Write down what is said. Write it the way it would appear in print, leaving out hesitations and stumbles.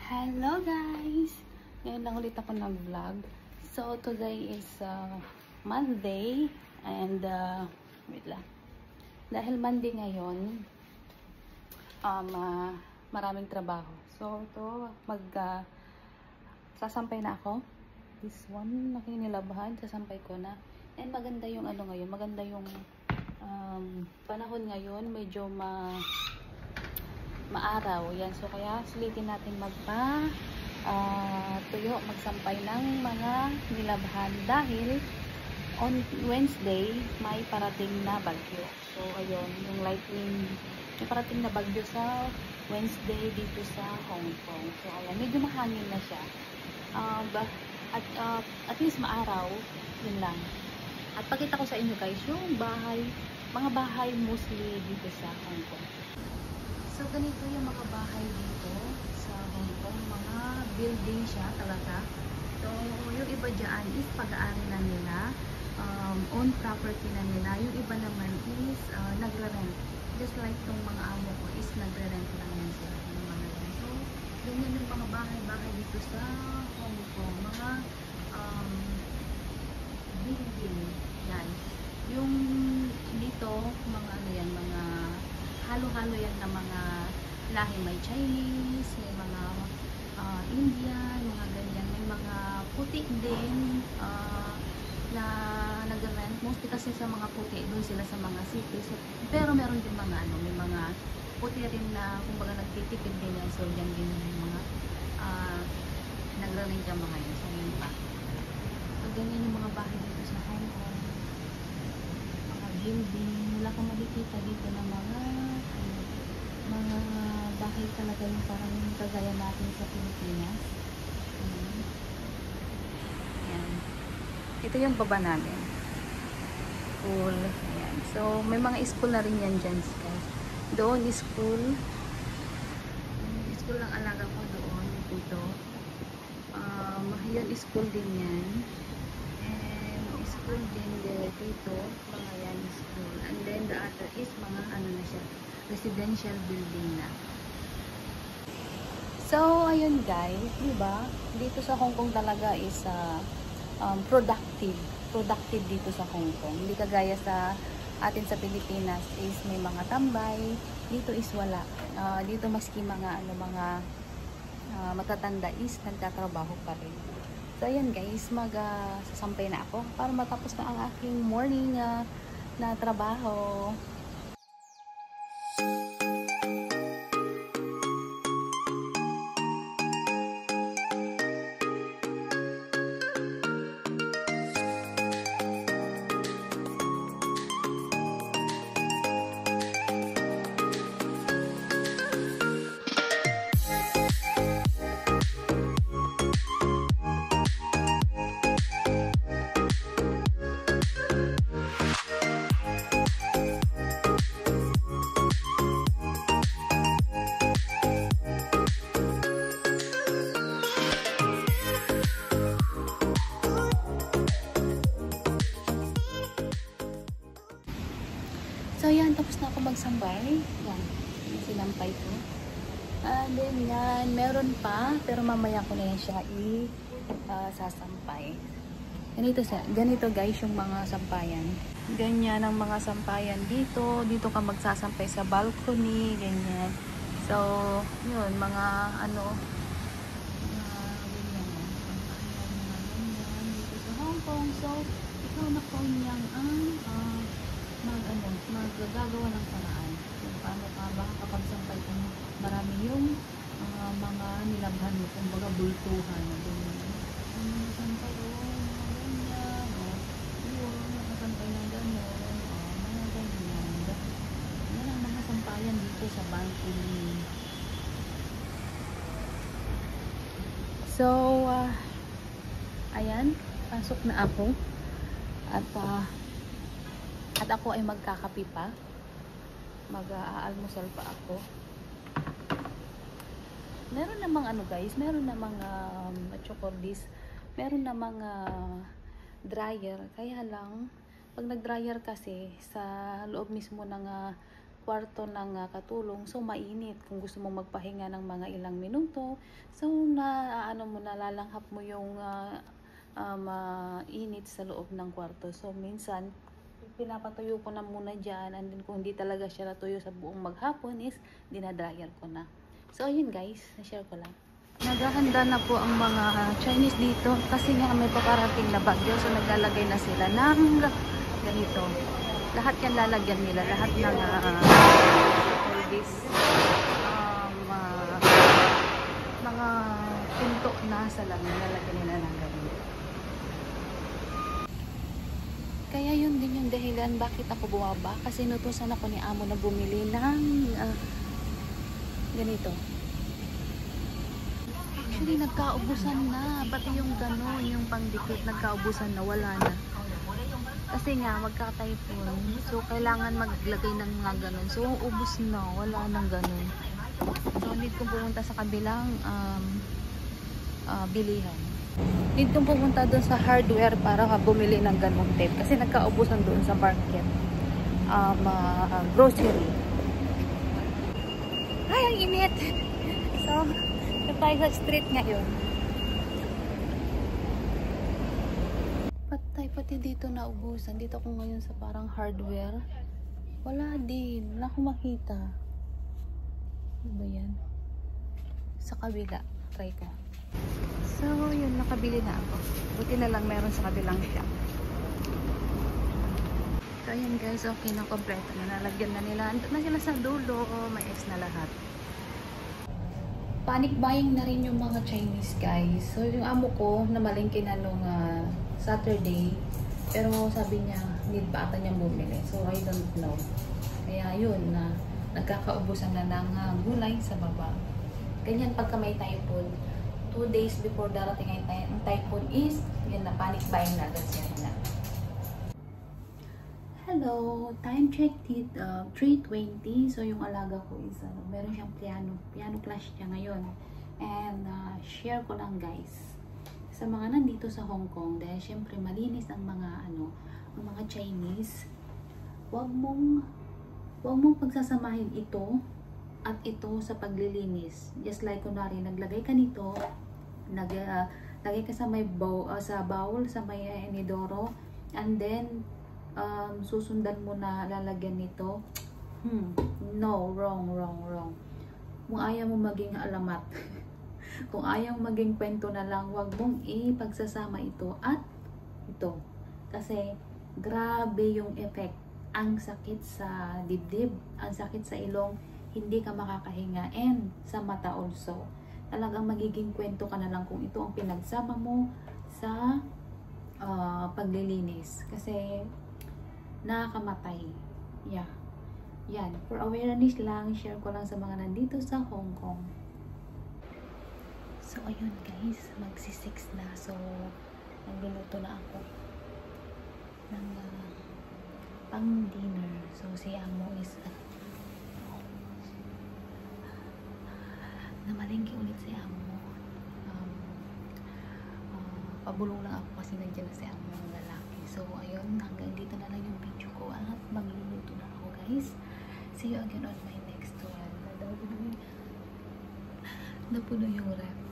Hello guys! Ngayon lang ulit ako nag-vlog. So today is Monday and wait lang. Dahil Monday ngayon, maraming trabaho. So ito, sasampay na ako. This one, nakinilabhan, sasampay ko na. And maganda yung ngayon, maganda yung panahon ngayon, medyo maaraw yan, so kaya sulitin natin tuyo, magsampay ng mga nilabhan dahil on Wednesday may parating na bagyo. So ayun, yung lightning, may parating na bagyo sa Wednesday dito sa Hong Kong. So ayan, medyo mahangin na siya, at least maaraw, yun lang. At pakita ko sa inyo guys yung mga bahay mostly dito sa Hong Kong. So, ganito yung mga bahay dito sa Hong Kong. Mga building siya talaga. So, yung iba dyan is pag-aari na nila. Own property na nila. Yung iba naman is nagre-rent. Just like itong mga amo ko is nagre-rent lang yan sila. Yung mga yan. So, ganyan yung mga bahay-bahay dito sa Hong Kong. Mga building. Yan. Yung dito, mga mga halo-halo yan na mga lahi. May Chinese, may mga Indian, mga ganyan. May mga puti din na nag-rent. Mostly kasi sa mga puti, doon sila sa mga cities. So, pero meron din mga may mga puti rin na kumbaga nagtitipid din yan. So, yan din yung mga nag-rent yung mga yun. So, yun pa. So, ganyan yung mga bahay dito sa Hong Kong. Mga building. Wala kang makikita dito na mga bahay talaga yung parang kagaya natin sa Pilipinas. Ayan. Ito yung baba namin. School. Ayan. So, may mga school na rin yan dyan, guys. Doon is school. School ng alaga ko doon. Dito. Yan, school din yan. And school din dito. Mga yan school. And then the other is mga na siya. Residential building na. So, ayun guys, diba? Dito sa Hong Kong talaga is productive. Productive dito sa Hong Kong. Hindi kagaya sa atin sa Pilipinas is may mga tambay. Dito is wala. Dito maski mga matatanda is nagtatrabaho pa rin. So, ayan guys, sasampay na ako para matapos na ang aking morning na trabaho. So, yan. Tapos na ako magsambay. Yan. Sinampay ko. And then, yan. Meron pa. Pero mamaya ko na yan siya sasampay. Ganito guys yung mga sampayan. Ganyan ang mga sampayan dito. Dito ka magsasampay sa balcony. Ganyan. So, yun. Mga ganyan. Ganyan. Dito sa Hong Kong. So, ikaw na po niyang maggagawa ng paraan kung paano ka ba kapag sampay kung marami yung mga nilabhan mo, kung baga bultuhan sampay ganyan yun, nakasampay ng gano'n mga ganyan yan ang mga sampayan dito sa balcony. So ayan, pasok na ako at ako ay magkakapi pa. Mag-aalmusal pa ako. Meron namang guys, meron namang chocordis. Meron namang dryer. Kaya lang, pag nag-dryer kasi sa loob mismo ng kwarto ng katulong. So mainit kung gusto mong magpahinga ng mga ilang minuto. So nalalanghap mo yung mainit sa loob ng kwarto. So minsan pinapatuyo ko na muna dyan, and then kung hindi talaga siya natuyo sa buong maghapon is dinadryer ko na. So ayun guys, na-share ko lang. Naghahanda na po ang mga Chinese dito kasi nga may paparating na bagyo, so naglalagay na sila ng ganito. Lahat yan lalagyan nila, lahat ng all this mga pinto na salamin lalagyan nila ng ganito. Kaya yun din yung dahilan bakit ako bumaba, kasi inutusan ako ni amo na bumili ng ganito. Actually nagkaubusan na, pati yung gano'n, yung pangdikit nagkaubusan na, wala na. Kasi nga magka-typhoon, so kailangan maglagay ng mga gano'n. So ubos na, wala nang gano'n. So need kong pumunta sa kabilang bilihan. Need kong pumunta doon sa hardware para bumili ng ganong tape kasi nagkaubusan doon sa market. Grocery. Ay, ang init! So, tayo sa street ngayon. Pati dito naubusan. Dito ako ngayon sa parang hardware. Wala din. Wala akong makita. Ano ba yan? Sa kabila. Try ko. So, yun. Nakabili na ako. Buti na lang meron sa kabilang shop. So, ayan guys. Okay na. Kompleto na. Nalagyan na nila. Andun na sila sa dulo. May X na lahat. Panic buying na rin yung mga Chinese guys. So, yung amo ko, namalingkin na nung Saturday. Pero sabi niya, need pa ata niyang bumili. So, I don't know. Kaya yun, nagkakaubusan na ng gulay sa baba. Ganyan pagka may typhoon. 2 days before darating ang typhoon is, yun na, panic buying na agad siya na. Hello! Time check 3:20. So, yung alaga ko is, meron siyang piano class siya ngayon. And, share ko lang guys. Sa mga nandito sa Hong Kong, dahil syempre malinis ang mga ang mga Chinese, wag mong pagsasamahin ito at ito sa paglilinis. Just like kunwari naglagay ka nito, lagay ka sa may sa bowl, sa may inidoro, and then susundan mo na lalagyan nito. No, wrong. Kung ayaw mo maging alamat, kung ayaw maging kwento na lang, wag mong ipagsasama ito at ito. Kasi grabe yung effect. Ang sakit sa dibdib, ang sakit sa ilong, hindi ka makakahinga, and sa mata also. Talagang magiging kwento ka na lang kung ito ang pinagsama mo sa paglilinis. Kasi nakakamatay. Yeah. Yan. For awareness lang, share ko lang sa mga nandito sa Hong Kong. So, ayun guys, magsi-6 na. So, nagluluto na ako ng pang dinner. So, si amo is namalingki ulit si amo. Pabulong lang ako kasi nandiyan na si amo ng lalaki. So, ayun, hanggang dito na lang yung video ko at magluluto na ako guys. See you again on my next one. Napuno yung rep.